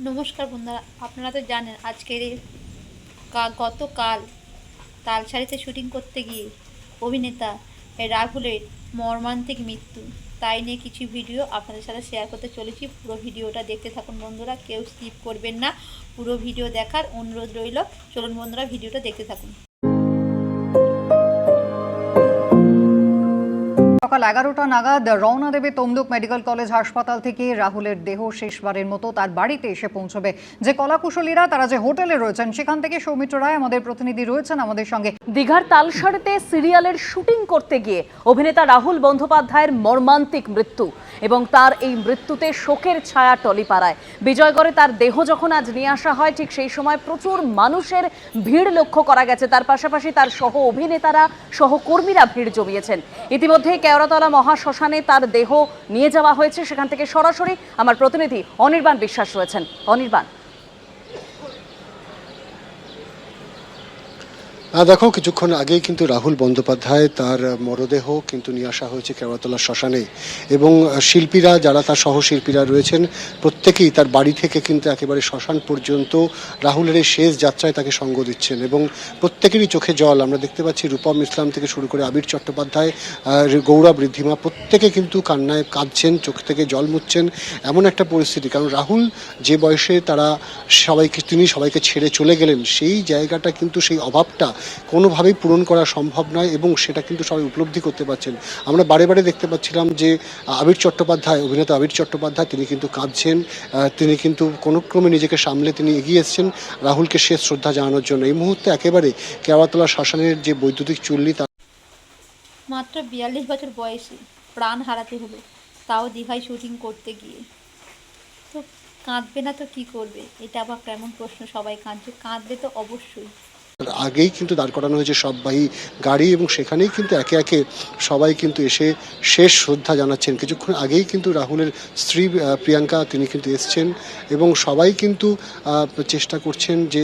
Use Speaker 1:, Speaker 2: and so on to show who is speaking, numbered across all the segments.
Speaker 1: নমস্কার বন্ধুরা, আপনারা তো জানেন আজকের গতকাল তালসারিতে শুটিং করতে গিয়ে অভিনেতা রাহুলের মর্মান্তিক মৃত্যু। তাই নিয়ে কিছু ভিডিও আপনাদের সাথে শেয়ার করতে চলেছি। পুরো ভিডিওটা দেখতে থাকুন বন্ধুরা, কেউ স্কিপ করবেন না। পুরো ভিডিও দেখার অনুরোধ রইল। চলুন বন্ধুরা, ভিডিওটা দেখতে থাকুন।
Speaker 2: সকাল 11টা নাগাদ রওনা দেবে তমলুক মেডিকেল কলেজ হাসপাতাল থেকে। রাহুলের দেহ শেষবারের মতো তার বাড়িতে এসে পৌঁছবে। যে কলাকুশলীরা তারা যে হোটেলে রয়েছেন সেখান থেকে সৌমিত্র রায় আমাদের প্রতিনিধি রয়েছেন আমাদের সঙ্গে।
Speaker 3: দীঘার তালসারিতে সিরিয়ালের শুটিং করতে গিয়ে অভিনেতা রাহুল বন্দ্যোপাধ্যায়ের মর্মান্তিক মৃত্যু এবং তার এই মৃত্যুতে শোকের ছায়া টলিপাড়ায়। বিজয়গড়ে তার দেহ যখন আজ নিয়ে আসা হয়, ঠিক সেই সময় প্রচুর মানুষের ভিড় লক্ষ্য করা গেছে। তার পাশাপাশি তার সহ অভিনেতারা সহকর্মীরা ভিড় জমিয়েছেন। ইতিমধ্যে কেওড়াতলা মহাশ্মশানে তার দেহ নিয়ে যাওয়া হয়েছে। সেখান থেকে সরাসরি আমার প্রতিনিধি অনির্বাণ বিশ্বাস রয়েছেন। অনির্বাণ,
Speaker 4: দেখো, কিছুক্ষণ আগেই কিন্তু রাহুল বন্দ্যোপাধ্যায় তার মরদেহ কিন্তু নিয়ে আসা হয়েছে কেওড়াতলা শ্মশানে, এবং শিল্পীরা যারা তার সহশিল্পীরা রয়েছেন প্রত্যেকেই তার বাড়ি থেকে কিন্তু একেবারে শ্মশান পর্যন্ত রাহুলের এই শেষ যাত্রায় তাকে সঙ্গ দিচ্ছেন, এবং প্রত্যেকেরই চোখে জল। আমরা দেখতে পাচ্ছি রূপম ইসলাম থেকে শুরু করে আবির চট্টোপাধ্যায়, গৌরব ঋদ্ধিমা প্রত্যেকে কিন্তু কান্নায় কাঁদছেন, চোখ থেকে জল মুছছেন। এমন একটা পরিস্থিতি, কারণ রাহুল যে বয়সে তিনি সবাইকে ছেড়ে চলে গেলেন, সেই জায়গাটা কিন্তু সেই অভাবটা কোনোভাবেই পূরণ করা সম্ভব নয়, এবং সেটা কিন্তু সবাই উপলব্ধি করতে পারছেন। আমরা বারে বারে দেখতে পাচ্ছিলাম যে অভিনেতা আবির চট্টোপাধ্যায় তিনি কিন্তু কাঁদছেন। তিনি কিন্তু কোনো ক্রমে নিজেকে সামলে তিনি এগিয়ে এসেছেন রাহুলকে শেষ শ্রদ্ধা জানানোর জন্য। এই মুহূর্তে একেবারে কেওড়াতলা শ্মশানের যে বৈদ্যুতিক চুল্লি,
Speaker 1: মাত্র 42 বছর বয়সে প্রাণ হারাতে হলো, তাও দীঘায় শুটিং করতে গিয়ে। তো কাঁদবে না তো কি করবে? এটা আবার কেমন প্রশ্ন? সবাই কাঁদবে, কাঁদবে তো অবশ্যই।
Speaker 4: আগেই কিন্তু দাঁড় করানো হয়েছে সববাহী গাড়ি, এবং সেখানেই কিন্তু একে একে সবাই কিন্তু এসে শেষ শ্রদ্ধা জানাচ্ছেন। কিছুক্ষণ আগেই কিন্তু রাহুলের স্ত্রী প্রিয়াঙ্কা তিনি কিন্তু এসছেন, এবং সবাই কিন্তু চেষ্টা করছেন যে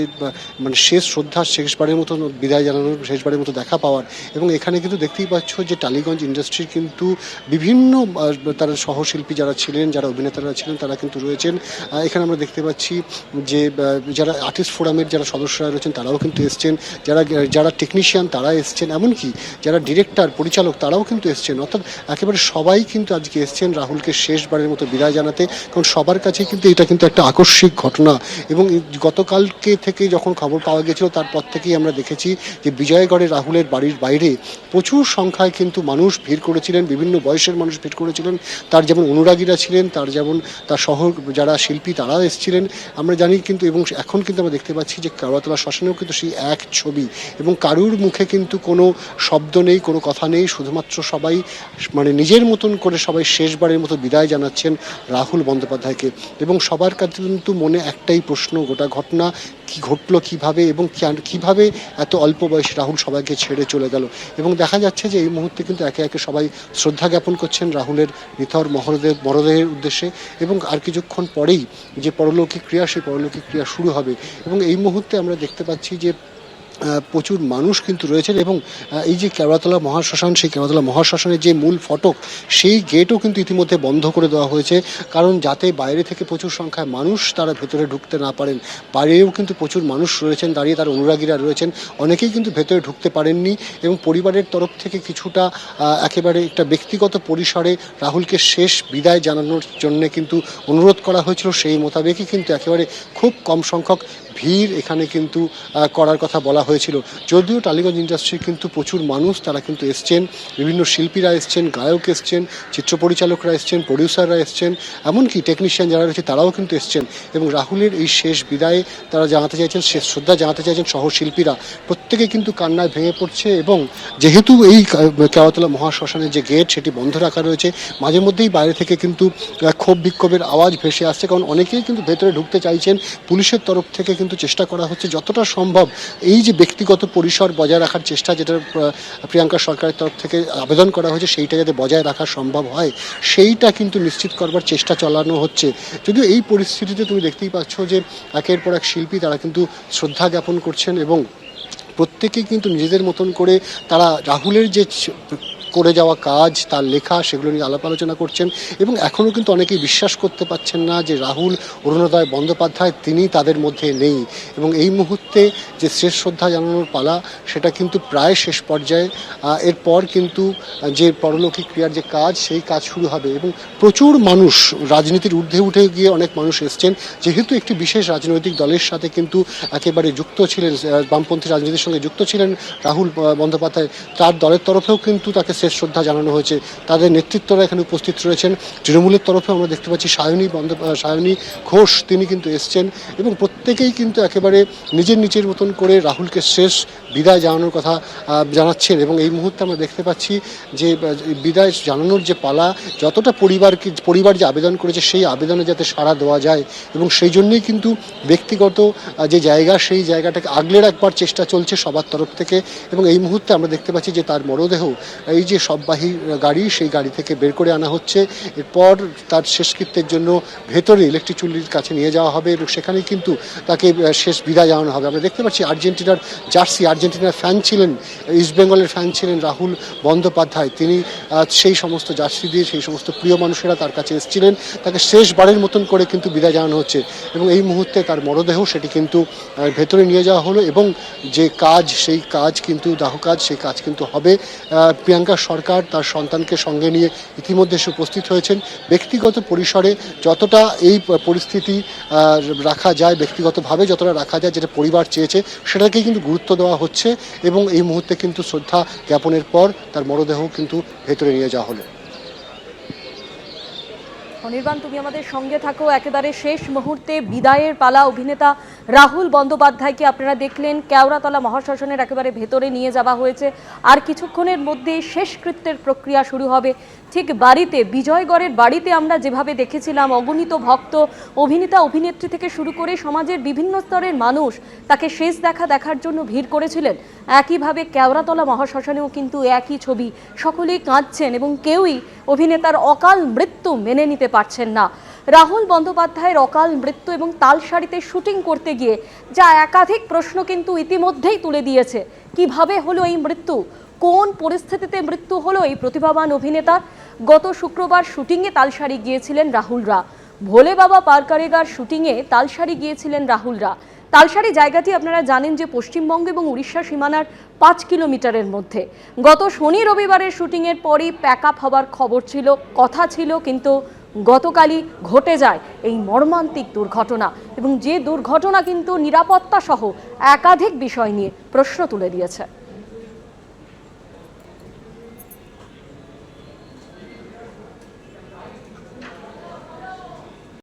Speaker 4: মানে শেষ শ্রদ্ধা, শেষবারের মতো বিদায় জানানোর, শেষবারের মতো দেখা পাওয়ার। এবং এখানে কিন্তু দেখতেই পাচ্ছ যে টালিগঞ্জ ইন্ডাস্ট্রির কিন্তু বিভিন্ন তারা সহশিল্পী যারা ছিলেন, যারা অভিনেতারা ছিলেন, তারা কিন্তু রয়েছেন। এখানে আমরা দেখতে পাচ্ছি যে যারা আর্টিস্ট ফোরামের যারা সদস্যরা রয়েছেন তারাও কিন্তু এসছেন, যারা টেকনিশিয়ান তারা এসছেন, এমনকি যারা ডিরেক্টর পরিচালক তারাও কিন্তু এসছেন। অর্থাৎ একেবারে সবাই কিন্তু আজকে এসছেন রাহুলকে শেষবারের মতো বিদায় জানাতে, কারণ সবার কাছে কিন্তু এটা কিন্তু একটা আকস্মিক ঘটনা। এবং গতকালকে থেকে যখন খবর পাওয়া গেছিল, তারপর থেকেই আমরা দেখেছি যে বিজয়গড়ে রাহুলের বাড়ির বাইরে প্রচুর সংখ্যায় কিন্তু মানুষ ভিড় করেছিলেন, বিভিন্ন বয়সের মানুষ ভিড় করেছিলেন। তার যেমন অনুরাগীরা ছিলেন, তার সহ যারা শিল্পী তারাও এসেছিলেন আমরা জানি কিন্তু। এবং এখন কিন্তু আমরা দেখতে পাচ্ছি যে কেওড়াতলা শ্মশানেও কিন্তু সেই এক ছবি, এবং কারুর মুখে কিন্তু কোনো শব্দ নেই, কোনো কথা নেই, শুধুমাত্র সবাই মানে নিজের মতন করে সবাই শেষবারের মতো বিদায় জানাচ্ছেন রাহুল বন্দ্যোপাধ্যায়কে। এবং সবার কাছে কিন্তু মনে একটাই প্রশ্ন, গোটা ঘটনা কি ঘটলো কিভাবে, এবং কিভাবে এত অল্প বয়সে রাহুল সবাইকে ছেড়ে চলে গেল। এবং দেখা যাচ্ছে যে এই মুহূর্তে কিন্তু একে একে সবাই শ্রদ্ধা জ্ঞাপন করছেন রাহুলের নিথর মরদেহের উদ্দেশ্যে, এবং আর কিছুক্ষণ পরেই যে পরলৌকিক ক্রিয়া, সেই পরলৌকিক ক্রিয়া শুরু হবে। এবং এই মুহূর্তে আমরা দেখতে পাচ্ছি যে প্রচুর মানুষ কিন্তু রয়েছেন, এবং এই যে কেওড়াতলা মহাশ্মশান, সেই কেওড়াতলা মহাশ্মশানের যে মূল ফটক, সেই গেটও কিন্তু ইতিমধ্যে বন্ধ করে দেওয়া হয়েছে, কারণ যাতে বাইরে থেকে প্রচুর সংখ্যায় মানুষ তারা ভেতরে ঢুকতে না পারেন। বাইরেও কিন্তু প্রচুর মানুষ রয়েছেন দাঁড়িয়ে, তার অনুরাগীরা রয়েছেন, অনেকেই কিন্তু ভেতরে ঢুকতে পারেননি। এবং পরিবারের তরফ থেকে কিছুটা একেবারে একটা ব্যক্তিগত পরিসরে রাহুলকে শেষ বিদায় জানানোর জন্য কিন্তু অনুরোধ করা হয়েছিল। সেই মোতাবেকই কিন্তু একেবারে খুব কম সংখ্যক ভিড় এখানে কিন্তু করার কথা বলা হয়েছিল। যদিও টালিগঞ্জ ইন্ডাস্ট্রির কিন্তু প্রচুর মানুষ তারা কিন্তু এসছেন, বিভিন্ন শিল্পীরা এসছেন, গায়ক এসছেন, চিত্র পরিচালকরা এসছেন, প্রডিউসাররা এসছেন, এমনকি টেকনিশিয়ান যারা রয়েছে তারাও কিন্তু এসছেন। এবং রাহুলের এই শেষ বিদায়ে তারা জানাতে চাইছেন, শেষ শ্রদ্ধা জানাতে চাইছেন সহশিল্পীরা প্রত্যেকে কিন্তু কান্নায় ভেঙে পড়ছে। এবং যেহেতু এই কেওড়াতলা মহাশ্মশানের যে গেট সেটি বন্ধ রাখা রয়েছে, মাঝে মধ্যেই বাইরে থেকে কিন্তু ক্ষোভ বিক্ষোভের আওয়াজ ভেসে আসছে, কারণ অনেকেই কিন্তু ভেতরে ঢুকতে চাইছেন। পুলিশের তরফ থেকে কিন্তু চেষ্টা করা হচ্ছে যতটা সম্ভব এই যে ব্যক্তিগত পরিসর বজায় রাখার চেষ্টা, যেটা প্রিয়াঙ্কা সরকারের তরফ থেকে আবেদন করা হয়েছে, সেইটা যাতে বজায় রাখা সম্ভব হয় সেইটা কিন্তু নিশ্চিত করবার চেষ্টা চালানো হচ্ছে। যদিও এই পরিস্থিতিতে তুমি দেখতেই পাচ্ছ যে একের পর এক শিল্পী তারা কিন্তু শ্রদ্ধা জ্ঞাপন করছেন, এবং প্রত্যেকেই কিন্তু নিজেদের মতন করে তারা রাহুলের যে করে যাওয়া কাজ, তার লেখা, সেগুলো নিয়ে আলাপ আলোচনা করছেন এবং এখনও কিন্তু অনেকেই বিশ্বাস করতে পারছেন না যে রাহুল অরুণোদয় বন্দ্যোপাধ্যায় তিনি তাদের মধ্যে নেই এবং এই মুহূর্তে যে শেষ শ্রদ্ধা জানানোর পালা সেটা কিন্তু প্রায় শেষ পর্যায়ে। এরপর কিন্তু যে পরলৌকিক ক্রিয়ার যে কাজ, সেই কাজ শুরু হবে এবং প্রচুর মানুষ রাজনীতির ঊর্ধ্বে উঠে গিয়ে অনেক মানুষ এসছেন, যেহেতু একটি বিশেষ রাজনৈতিক দলের সাথে কিন্তু একেবারে যুক্ত ছিলেন, বামপন্থী রাজনীতির সঙ্গে যুক্ত ছিলেন রাহুল বন্দ্যোপাধ্যায়। তার দলের তরফেও কিন্তু তাকে শেষ শ্রদ্ধা জানানো হয়েছে। তাদের নেতৃত্বরা এখানে উপস্থিত রয়েছেন। তৃণমূলের তরফেও আমরা দেখতে পাচ্ছি সায়নী ঘোষ তিনি কিন্তু এসছেন এবং প্রত্যেকেই কিন্তু একেবারে নিজের মতন করে রাহুলকে শেষ বিদায় জানানোর কথা জানাচ্ছেন এবং এই মুহূর্তে আমরা দেখতে পাচ্ছি যে বিদায় জানানোর যে পালা, যতটা পরিবার যে আবেদন করেছে সেই আবেদনে যাতে সাড়া দেওয়া যায় এবং সেই জন্যই কিন্তু ব্যক্তিগত যে জায়গা, সেই জায়গাটাকে আগলে রাখবার চেষ্টা চলছে সবার তরফ থেকে এবং এই মুহূর্তে আমরা দেখতে পাচ্ছি যে তার মরদেহ এই যে শববাহী গাড়ি, সেই গাড়ি থেকে বের করে আনা হচ্ছে। এরপর তার শেষকৃত্যের জন্য ভেতরে ইলেকট্রিক চুল্লির কাছে নিয়ে যাওয়া হবে এবং সেখানে কিন্তু তাকে শেষ বিদায় জানানো হবে। আমরা দেখতে পাচ্ছি আর্জেন্টিনার জার্সি, আর্জেন্টিনার ফ্যান ছিলেন, ইস্টবেঙ্গলের ফ্যান ছিলেন রাহুল বন্দ্যোপাধ্যায়। তিনি সেই সমস্ত জার্সি দিয়ে সেই সমস্ত প্রিয় মানুষেরা তার কাছে এসেছিলেন, তাকে শেষবারের মতন করে কিন্তু বিদায় জানানো হচ্ছে এবং এই মুহূর্তে তার মরদেহ সেটি কিন্তু ভেতরে নিয়ে যাওয়া হলো এবং যে কাজ, সেই কাজ কিন্তু দাহ কাজ, সেই কাজ কিন্তু হবে। প্রিয়াঙ্কা সরকার তার সন্তানকে সঙ্গে নিয়ে ইতিমধ্যে এসে উপস্থিত হয়েছেন। ব্যক্তিগত পরিসরে যতটা এই পরিস্থিতি রাখা যায়, ব্যক্তিগতভাবে যতটা রাখা যায়, যেটা পরিবার চেয়েছে সেটাকেই কিন্তু গুরুত্ব দেওয়া হচ্ছে এবং এই মুহূর্তে কিন্তু শ্রদ্ধা জ্ঞাপনের পর তার মরদেহ কিন্তু ভেতরে নিয়ে যাওয়া হলো।
Speaker 3: অনির্বাণ, তুমি আমাদের সঙ্গে থাকো। একেবারে শেষ মুহূর্তে বিদায়ের পালা। অভিনেতা রাহুল বন্দ্যোপাধ্যায়কে আপনারা দেখলেন কেওড়াতলা মহাশ্মশানের একেবারে ভেতরে নিয়ে যাওয়া হয়েছে। আর কিছুক্ষণের মধ্যে শেষকৃত্যের প্রক্রিয়া শুরু হবে। ঠিক বাড়িতে, বিজয়গড়ের বাড়িতে আমরা যেভাবে দেখেছিলাম অগণিত ভক্ত, অভিনেতা অভিনেত্রী থেকে শুরু করে সমাজের বিভিন্ন স্তরের মানুষ তাকে শেষ দেখার জন্য ভিড় করেছিলেন, একইভাবে কেওড়াতলা মহাশ্মশানেও কিন্তু একই ছবি। সকলেই কাঁদছেন এবং কেউই অভিনেতার অকাল মৃত্যু মেনে নিতে পারছেন না। রাহুল বন্দ্যোপাধ্যায়ের অকাল মৃত্যু এবং তালসারিতে শুটিং করতে গিয়ে যা একাধিক প্রশ্ন কিন্তু ইতিমধ্যেই তুলে দিয়েছে। কিভাবে হলো এই মৃত্যু? কোন পরিস্থিতিতে মৃত্যু হলো এই প্রতিভাবান অভিনেতার? গত শুক্রবার শুটিংয়ে তালসারি গিয়েছিলেন রাহুলরা। ভোলে বাবা পার করেগার শুটিংয়ে তালসারি গিয়েছিলেন রাহুলরা। তালসারি জায়গাটি আপনারা জানেন যে পশ্চিমবঙ্গ এবং উড়িষ্যা সীমানার 5 কিলোমিটারের মধ্যে। গত শনি রবিবারের শুটিংয়ের পরই প্যাক আপ হবার খবর ছিল, কথা ছিল, কিন্তু গতকালই ঘটে যায় এই মর্মান্তিক দুর্ঘটনা এবং যে দুর্ঘটনা কিন্তু নিরাপত্তা সহ একাধিক বিষয় নিয়ে প্রশ্ন তুলে দিয়েছে।